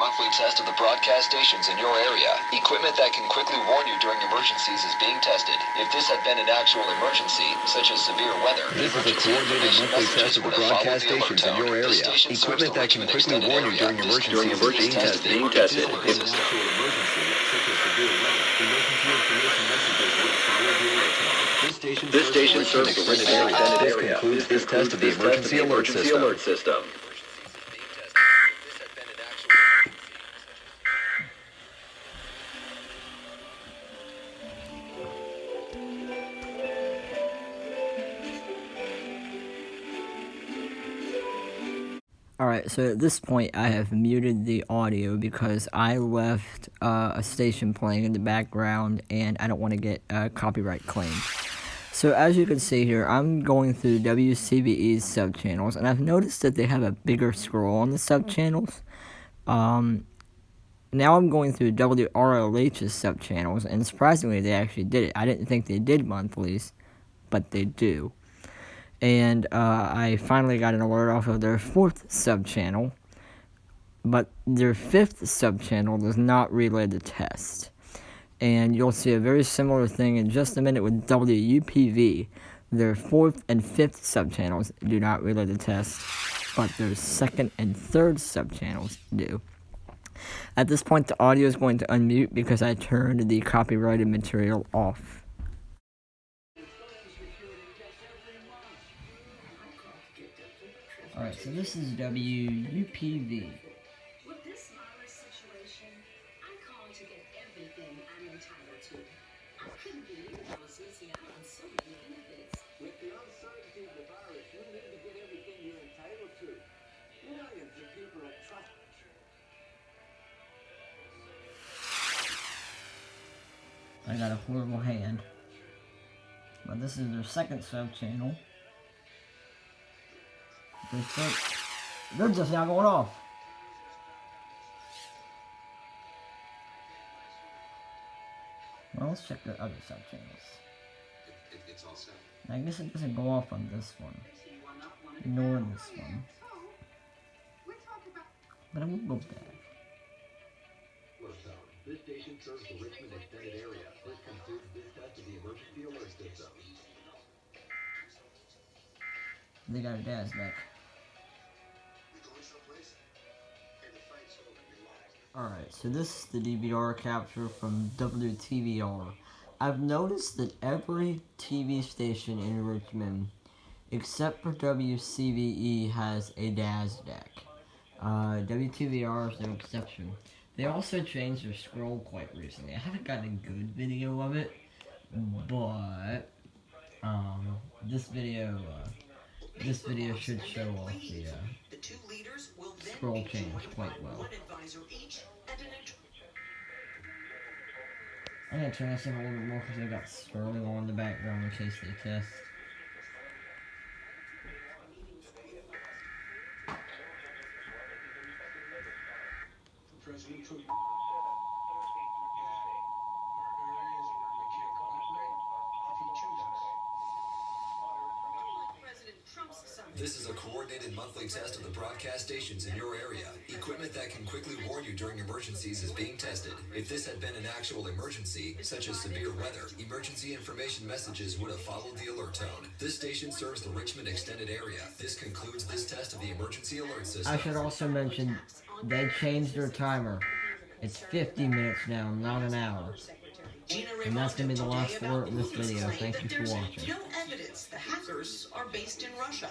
monthly test of the broadcast stations in your area. Equipment that can quickly warn you during emergencies is being tested. If this had been an actual emergency, such as severe weather, this is a coordinated monthly test of the broadcast stations in your area. Equipment that can quickly warn you during emergencies is being tested. If this station serves the Richmond extended area. This concludes this test of the emergency alert system. Alright, so at this point I have muted the audio because I left a station playing in the background and I don't want to get a copyright claim. So as you can see here, I'm going through WCVE's subchannels and I've noticed that they have a bigger scroll on the subchannels. Now I'm going through WRLH's subchannels and surprisingly they actually did it. I didn't think they did monthlies, but they do. And I finally got an alert off of their 4th subchannel, but their 5th subchannel does not relay the test. And you'll see a very similar thing in just a minute with WUPV. Their 4th and 5th subchannels do not relay the test, but their 2nd and 3rd subchannels do. At this point, the audio is going to unmute because I turned the copyrighted material off. Alright, so this is WUPV. With this virus situation, I called to get everything I'm entitled to. I couldn't believe I was missing out on so many benefits. With the uncertainty of the virus, you need to get everything you're entitled to. Millions of people are trusting. I got a horrible hand. But this is their 2nd sub-channel. They're just now going off. Well, let's check their other sub-channels. It's all set. I guess it doesn't go off on this one. Ignore this one. But I will go back. This station serves the Richmond extended area. This concludes this test of the emergency alert system. They got a DASDEC. Alright, so this is the DVR capture from WTVR. I've noticed that every TV station in Richmond, except for WCVE, has a DASDEC. WTVR is no exception. They also changed their scroll quite recently. I haven't gotten a good video of it, but this video should show off the scroll change quite well. I'm gonna turn this up a little bit more because I got scrolling on in the background in case they test. President Trump. This is a coordinated monthly test of the broadcast stations in your area. Equipment that can quickly warn you during emergencies is being tested. If this had been an actual emergency, such as severe weather, emergency information messages would have followed the alert tone. This station serves the Richmond extended area. This concludes this test of the emergency alert system. I should also mention, they changed their timer. It's 50 minutes now, not an hour. And that's going to be the last word of this video. Thank you for watching. No evidence the hackers are based in Russia.